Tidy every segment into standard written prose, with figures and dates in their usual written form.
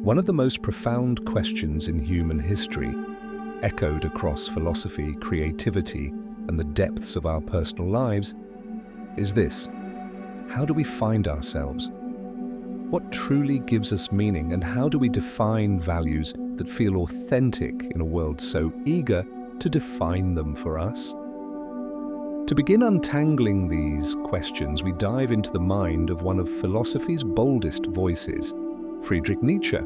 One of the most profound questions in human history, echoed across philosophy, creativity, and the depths of our personal lives, is this: how do we find ourselves? What truly gives us meaning, and how do we define values that feel authentic in a world so eager to define them for us? To begin untangling these questions, we dive into the mind of one of philosophy's boldest voices, Friedrich Nietzsche.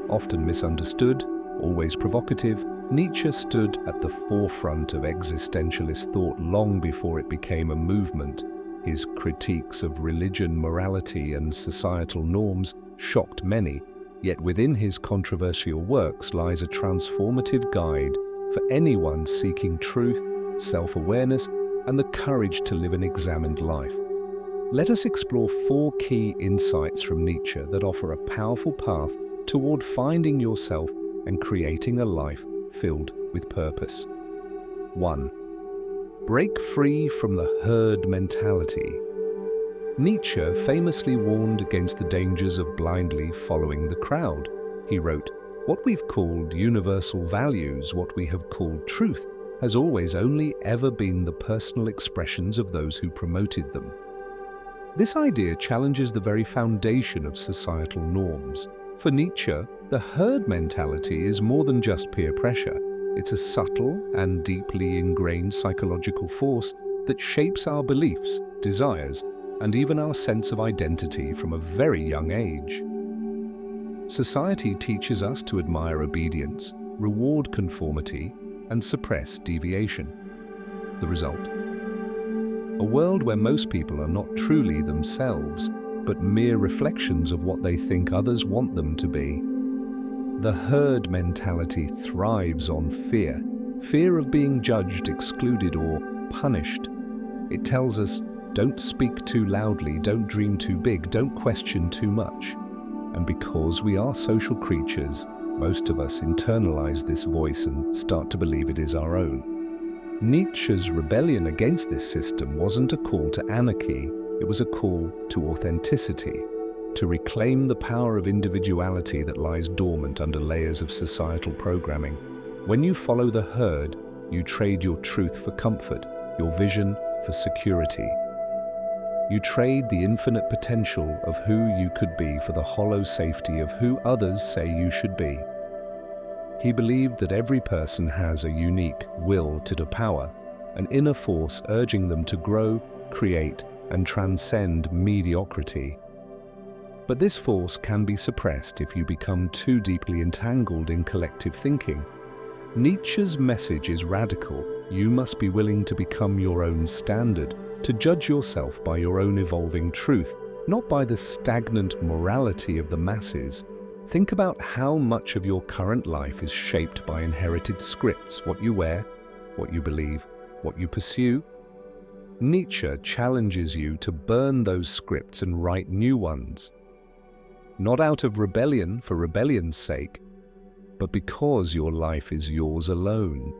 Often misunderstood, always provocative, Nietzsche stood at the forefront of existentialist thought long before it became a movement. His critiques of religion, morality, and societal norms shocked many, yet within his controversial works lies a transformative guide for anyone seeking truth, self-awareness, and the courage to live an examined life. Let us explore 4 key insights from Nietzsche that offer a powerful path toward finding yourself and creating a life filled with purpose. 1. Break free from the herd mentality. Nietzsche famously warned against the dangers of blindly following the crowd. He wrote, "What we've called universal values, what we have called truth, has always only ever been the personal expressions of those who promoted them." This idea challenges the very foundation of societal norms. For Nietzsche, the herd mentality is more than just peer pressure. It's a subtle and deeply ingrained psychological force that shapes our beliefs, desires, and even our sense of identity from a very young age. Society teaches us to admire obedience, reward conformity, and suppress deviation. The result? A world where most people are not truly themselves, but mere reflections of what they think others want them to be. The herd mentality thrives on fear, fear of being judged, excluded, or punished. It tells us, don't speak too loudly, don't dream too big, don't question too much. And because we are social creatures, most of us internalize this voice and start to believe it is our own. Nietzsche's rebellion against this system wasn't a call to anarchy, it was a call to authenticity, to reclaim the power of individuality that lies dormant under layers of societal programming. When you follow the herd, you trade your truth for comfort, your vision for security. You trade the infinite potential of who you could be for the hollow safety of who others say you should be. He believed that every person has a unique will to power, an inner force urging them to grow, create, and transcend mediocrity. But this force can be suppressed if you become too deeply entangled in collective thinking. Nietzsche's message is radical. You must be willing to become your own standard, to judge yourself by your own evolving truth, not by the stagnant morality of the masses. Think about how much of your current life is shaped by inherited scripts, what you wear, what you believe, what you pursue. Nietzsche challenges you to burn those scripts and write new ones. Not out of rebellion for rebellion's sake, but because your life is yours alone.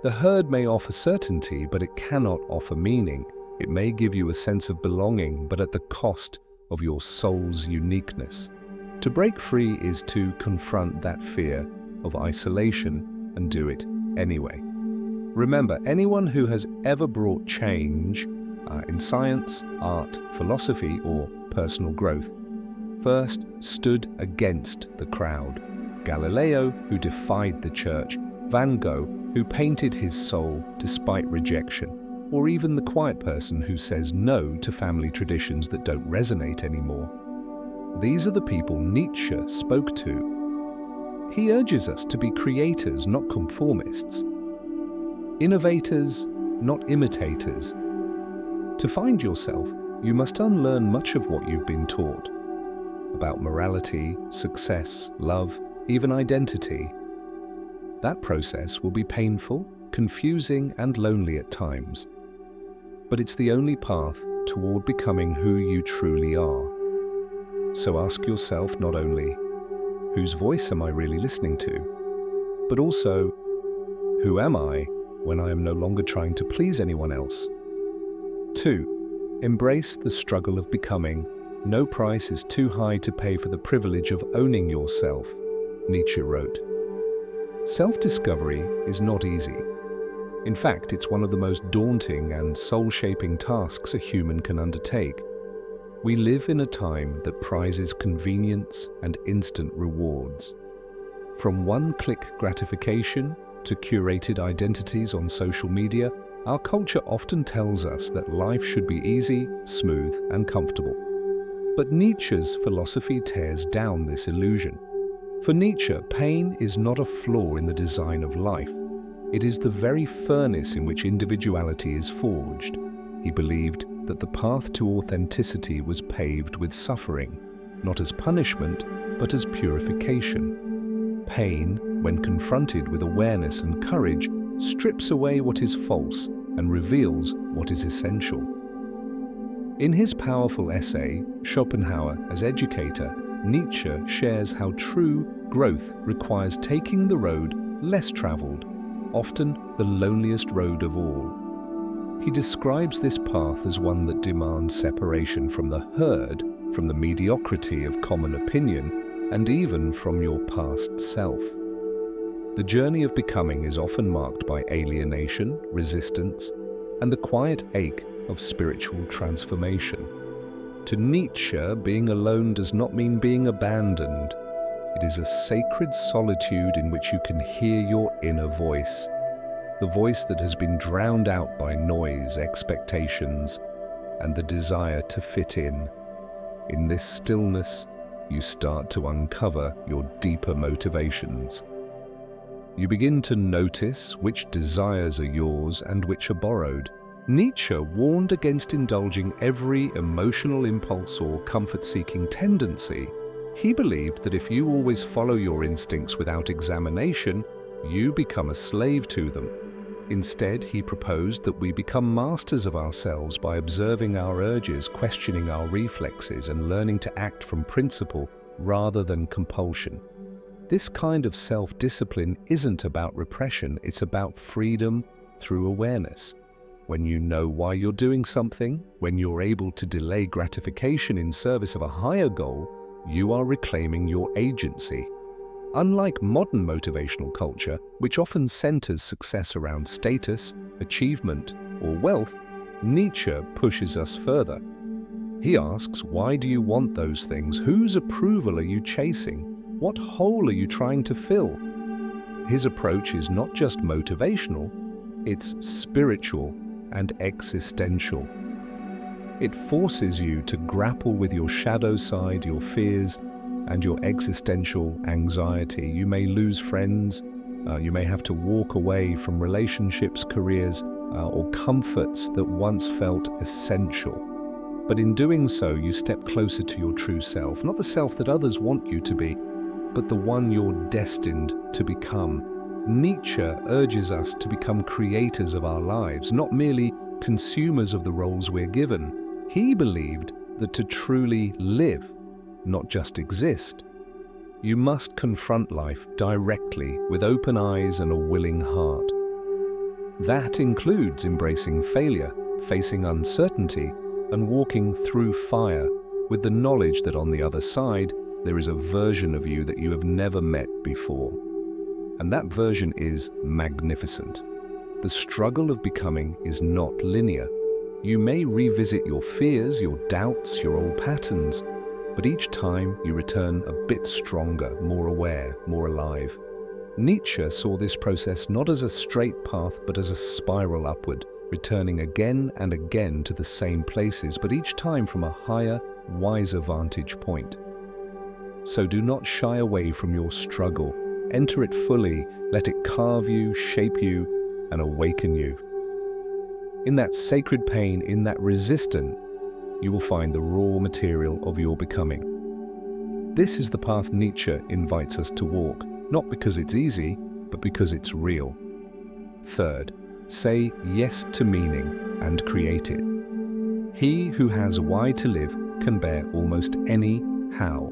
The herd may offer certainty, but it cannot offer meaning. It may give you a sense of belonging, but at the cost of your soul's uniqueness. To break free is to confront that fear of isolation and do it anyway. Remember, anyone who has ever brought change in science, art, philosophy, or personal growth first stood against the crowd. Galileo, who defied the church, Van Gogh, who painted his soul despite rejection, or even the quiet person who says no to family traditions that don't resonate anymore. These are the people Nietzsche spoke to. He urges us to be creators, not conformists. Innovators, not imitators. To find yourself, you must unlearn much of what you've been taught about morality, success, love, even identity. That process will be painful, confusing, and lonely at times. But it's the only path toward becoming who you truly are. So ask yourself not only, whose voice am I really listening to? But also, who am I when I am no longer trying to please anyone else? 2. Embrace the struggle of becoming No price is too high to pay for the privilege of owning yourself, Nietzsche wrote. Self-discovery is not easy. In fact, it's one of the most daunting and soul-shaping tasks a human can undertake. We live in a time that prizes convenience and instant rewards. From one-click gratification to curated identities on social media, our culture often tells us that life should be easy, smooth, and comfortable. But Nietzsche's philosophy tears down this illusion. For Nietzsche, pain is not a flaw in the design of life. It is the very furnace in which individuality is forged. He believed that the path to authenticity was paved with suffering, not as punishment, but as purification. Pain, when confronted with awareness and courage, strips away what is false and reveals what is essential. In his powerful essay, Schopenhauer as Educator, Nietzsche shares how true growth requires taking the road less traveled, often the loneliest road of all. He describes this path as one that demands separation from the herd, from the mediocrity of common opinion, and even from your past self. The journey of becoming is often marked by alienation, resistance, and the quiet ache of spiritual transformation. To Nietzsche, being alone does not mean being abandoned. It is a sacred solitude in which you can hear your inner voice, the voice that has been drowned out by noise, expectations, and the desire to fit in. In this stillness, you start to uncover your deeper motivations. You begin to notice which desires are yours and which are borrowed. Nietzsche warned against indulging every emotional impulse or comfort-seeking tendency. He believed that if you always follow your instincts without examination, you become a slave to them. Instead, he proposed that we become masters of ourselves by observing our urges, questioning our reflexes, and learning to act from principle rather than compulsion. This kind of self-discipline isn't about repression, it's about freedom through awareness. When you know why you're doing something, when you're able to delay gratification in service of a higher goal, you are reclaiming your agency. Unlike modern motivational culture, which often centers success around status, achievement, or wealth, Nietzsche pushes us further. He asks, why do you want those things? Whose approval are you chasing? What hole are you trying to fill? His approach is not just motivational, it's spiritual and existential. It forces you to grapple with your shadow side, your fears, and your existential anxiety. You may lose friends, you may have to walk away from relationships, careers, or comforts that once felt essential. But in doing so, you step closer to your true self, not the self that others want you to be, but the one you're destined to become. Nietzsche urges us to become creators of our lives, not merely consumers of the roles we're given. He believed that to truly live, not just exist, you must confront life directly with open eyes and a willing heart. That includes embracing failure, facing uncertainty, and walking through fire with the knowledge that on the other side, there is a version of you that you have never met before. And that version is magnificent. The struggle of becoming is not linear. You may revisit your fears, your doubts, your old patterns, but each time you return a bit stronger, more aware, more alive. Nietzsche saw this process not as a straight path, but as a spiral upward, returning again and again to the same places, but each time from a higher, wiser vantage point. So do not shy away from your struggle. Enter it fully, let it carve you, shape you, and awaken you. In that sacred pain, in that resistance, you will find the raw material of your becoming. This is the path Nietzsche invites us to walk, not because it's easy, but because it's real. Third, say yes to meaning and create it. He who has a why to live can bear almost any how.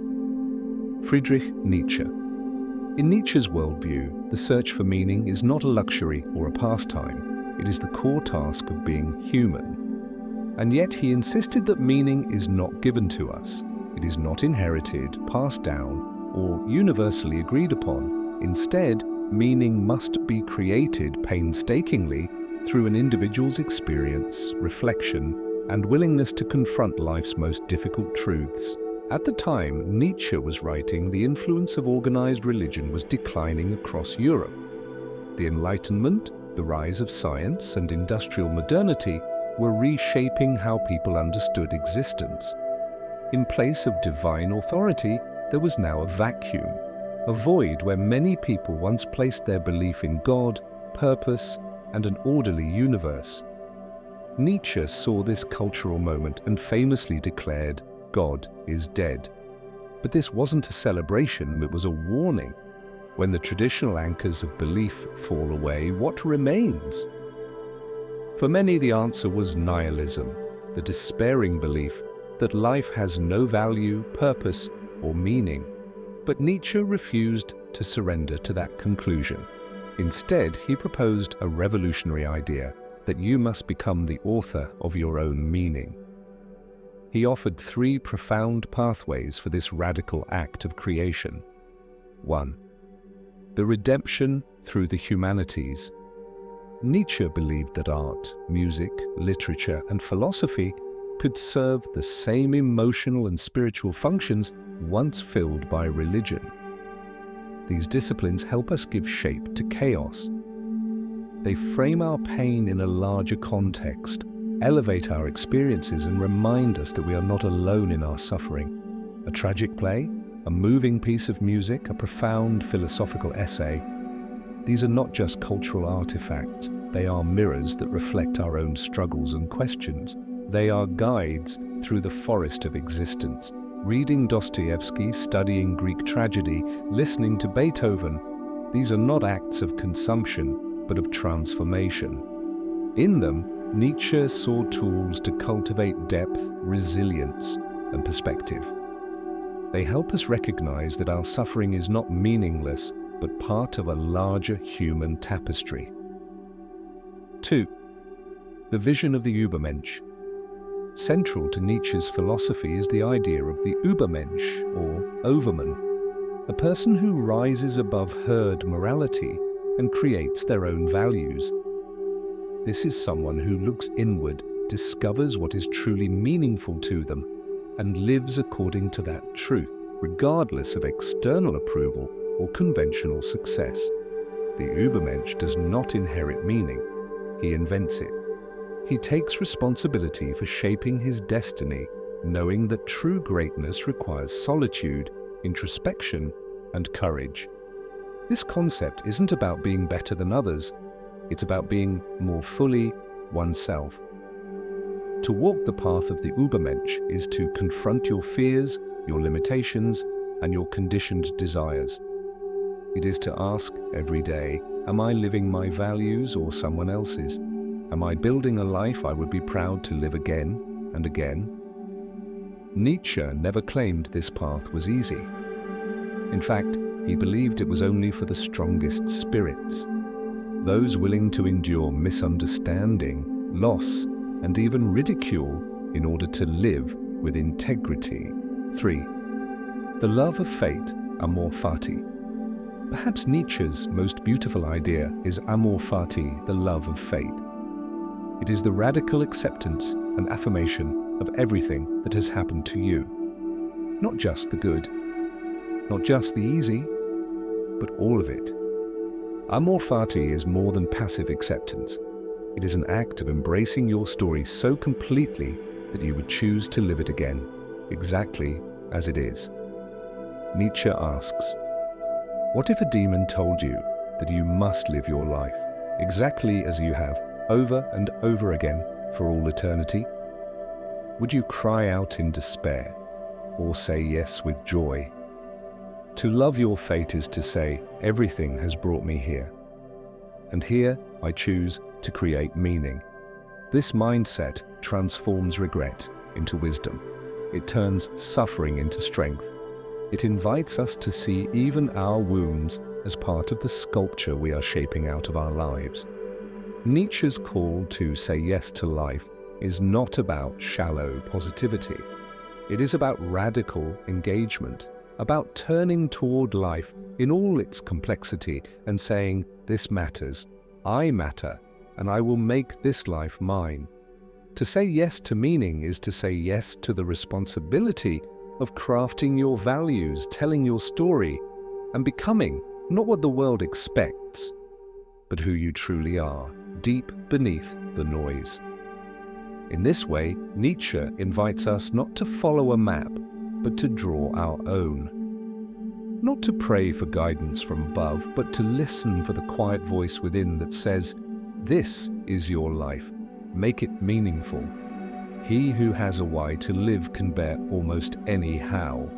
Friedrich Nietzsche. In Nietzsche's worldview, the search for meaning is not a luxury or a pastime. It is the core task of being human. And yet he insisted that meaning is not given to us. It is not inherited, passed down, or universally agreed upon. Instead, meaning must be created painstakingly through an individual's experience, reflection, and willingness to confront life's most difficult truths. At the time Nietzsche was writing, the influence of organized religion was declining across Europe. The Enlightenment, the rise of science, and industrial modernity were reshaping how people understood existence. In place of divine authority, there was now a vacuum, a void where many people once placed their belief in God, purpose, and an orderly universe. Nietzsche saw this cultural moment and famously declared, "God is dead." But this wasn't a celebration, it was a warning. When the traditional anchors of belief fall away, what remains? For many, the answer was nihilism, the despairing belief that life has no value, purpose, or meaning. But Nietzsche refused to surrender to that conclusion. Instead, he proposed a revolutionary idea that you must become the author of your own meaning. He offered 3 profound pathways for this radical act of creation. 1. The redemption through the humanities. Nietzsche believed that art, music, literature, and philosophy could serve the same emotional and spiritual functions once filled by religion. These disciplines help us give shape to chaos. They frame our pain in a larger context, elevate our experiences, and remind us that we are not alone in our suffering. A tragic play, a moving piece of music, a profound philosophical essay. These are not just cultural artifacts, they are mirrors that reflect our own struggles and questions. They are guides through the forest of existence. Reading Dostoevsky, studying Greek tragedy, listening to Beethoven, these are not acts of consumption, but of transformation. In them, Nietzsche saw tools to cultivate depth, resilience, and perspective. They help us recognize that our suffering is not meaningless, but part of a larger human tapestry. 2. The vision of the Übermensch. Central to Nietzsche's philosophy is the idea of the Übermensch, or overman, a person who rises above herd morality and creates their own values. This is someone who looks inward, discovers what is truly meaningful to them, and lives according to that truth, regardless of external approval or conventional success. The Übermensch does not inherit meaning, he invents it. He takes responsibility for shaping his destiny, knowing that true greatness requires solitude, introspection, and courage. This concept isn't about being better than others, it's about being more fully oneself. To walk the path of the Übermensch is to confront your fears, your limitations, and your conditioned desires. It is to ask every day, am I living my values or someone else's? Am I building a life I would be proud to live again and again? Nietzsche never claimed this path was easy. In fact, he believed it was only for the strongest spirits, those willing to endure misunderstanding, loss, and even ridicule in order to live with integrity. 3. The love of fate, Amor Fati. Perhaps Nietzsche's most beautiful idea is Amor Fati, the love of fate. It is the radical acceptance and affirmation of everything that has happened to you. Not just the good, not just the easy, but all of it. Amor Fati is more than passive acceptance. It is an act of embracing your story so completely that you would choose to live it again, exactly as it is. Nietzsche asks, what if a demon told you that you must live your life exactly as you have, over and over again for all eternity? Would you cry out in despair or say yes with joy? To love your fate is to say, everything has brought me here, and here I choose to create meaning. This mindset transforms regret into wisdom. It turns suffering into strength. It invites us to see even our wounds as part of the sculpture we are shaping out of our lives. Nietzsche's call to say yes to life is not about shallow positivity. It is about radical engagement, about turning toward life in all its complexity and saying, this matters, I matter, and I will make this life mine. To say yes to meaning is to say yes to the responsibility of crafting your values, telling your story, and becoming not what the world expects, but who you truly are, deep beneath the noise. In this way, Nietzsche invites us not to follow a map, but to draw our own. Not to pray for guidance from above, but to listen for the quiet voice within that says, this is your life, make it meaningful. He who has a why to live can bear almost any how.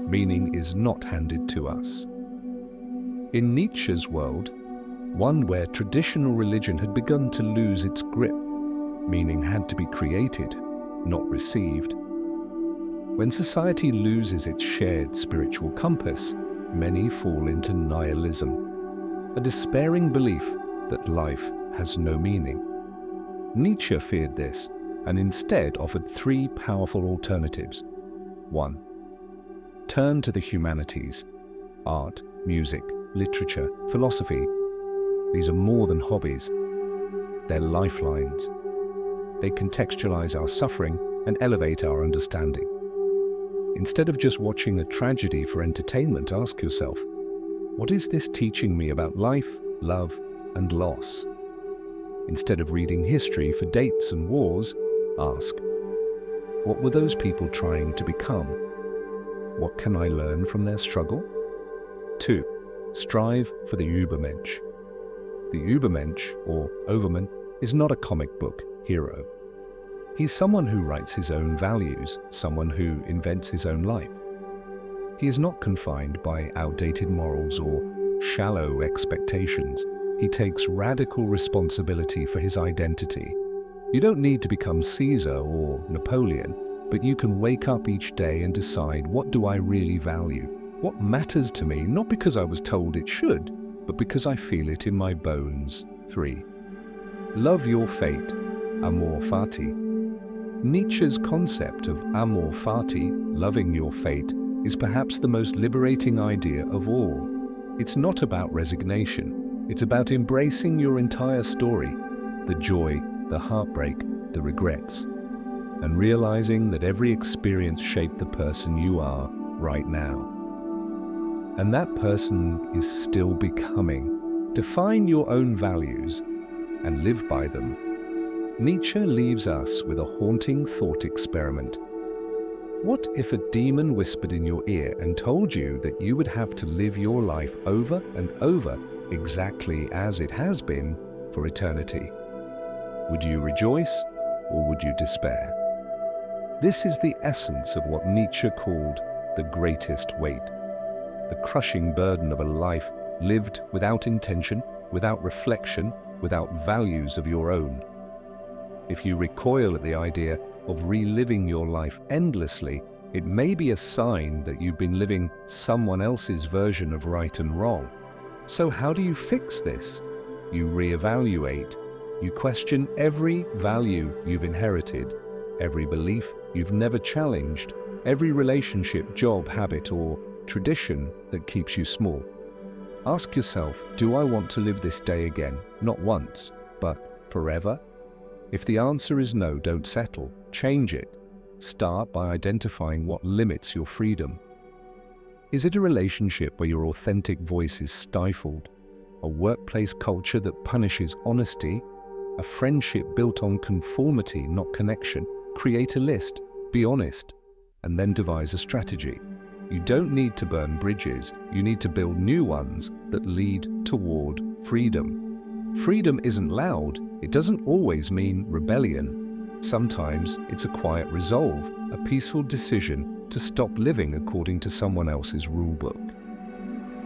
Meaning is not handed to us. In Nietzsche's world, one where traditional religion had begun to lose its grip, meaning had to be created, not received. When society loses its shared spiritual compass, many fall into nihilism, a despairing belief that life has no meaning. Nietzsche feared this and instead offered three powerful alternatives. 1. Turn to the humanities: art, music, literature, philosophy. These are more than hobbies. They're lifelines. They contextualize our suffering and elevate our understanding. Instead of just watching a tragedy for entertainment, ask yourself, what is this teaching me about life, love, and loss? Instead of reading history for dates and wars, ask, what were those people trying to become? What can I learn from their struggle? 2. Strive for the Übermensch. The Übermensch, or Overman, is not a comic book hero. He's someone who writes his own values, someone who invents his own life. He is not confined by outdated morals or shallow expectations. He takes radical responsibility for his identity. You don't need to become Caesar or Napoleon, but you can wake up each day and decide, what do I really value? What matters to me, not because I was told it should, but because I feel it in my bones. 3. Love your fate, Amor Fati. Nietzsche's concept of Amor Fati, loving your fate, is perhaps the most liberating idea of all. It's not about resignation. It's about embracing your entire story, the joy, the heartbreak, the regrets, and realizing that every experience shaped the person you are right now. And that person is still becoming. Define your own values and live by them. Nietzsche leaves us with a haunting thought experiment. What if a demon whispered in your ear and told you that you would have to live your life over and over exactly as it has been for eternity? Would you rejoice or would you despair? This is the essence of what Nietzsche called the greatest weight, the crushing burden of a life lived without intention, without reflection, without values of your own. If you recoil at the idea of reliving your life endlessly, it may be a sign that you've been living someone else's version of right and wrong. So how do you fix this? You reevaluate. You question every value you've inherited, every belief you've never challenged, every relationship, job, habit, or tradition that keeps you small. Ask yourself, do I want to live this day again? Not once, but forever? If the answer is no, don't settle. Change it. Start by identifying what limits your freedom. Is it a relationship where your authentic voice is stifled? A workplace culture that punishes honesty? A friendship built on conformity, not connection? Create a list, be honest, and then devise a strategy. You don't need to burn bridges. You need to build new ones that lead toward freedom. Freedom isn't loud. It doesn't always mean rebellion. Sometimes it's a quiet resolve, a peaceful decision to stop living according to someone else's rulebook.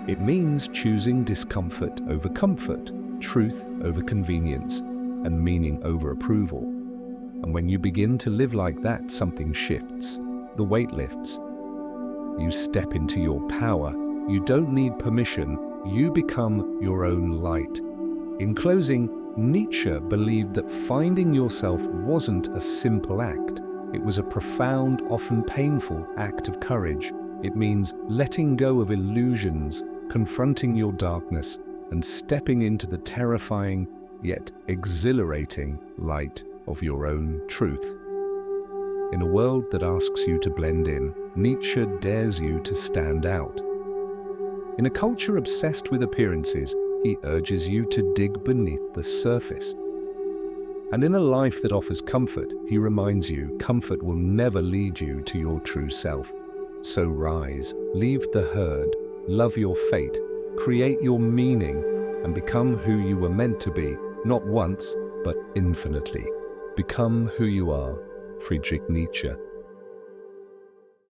It means choosing discomfort over comfort, truth over convenience, and meaning over approval. And when you begin to live like that, something shifts. The weight lifts. You step into your power. You don't need permission. You become your own light. In closing, Nietzsche believed that finding yourself wasn't a simple act. It was a profound, often painful act of courage. It means letting go of illusions, confronting your darkness, and stepping into the terrifying, yet exhilarating light of your own truth. In a world that asks you to blend in, Nietzsche dares you to stand out. In a culture obsessed with appearances, he urges you to dig beneath the surface. And in a life that offers comfort, he reminds you comfort will never lead you to your true self. So rise, leave the herd, love your fate, create your meaning, and become who you were meant to be, not once, but infinitely. Become who you are. Friedrich Nietzsche.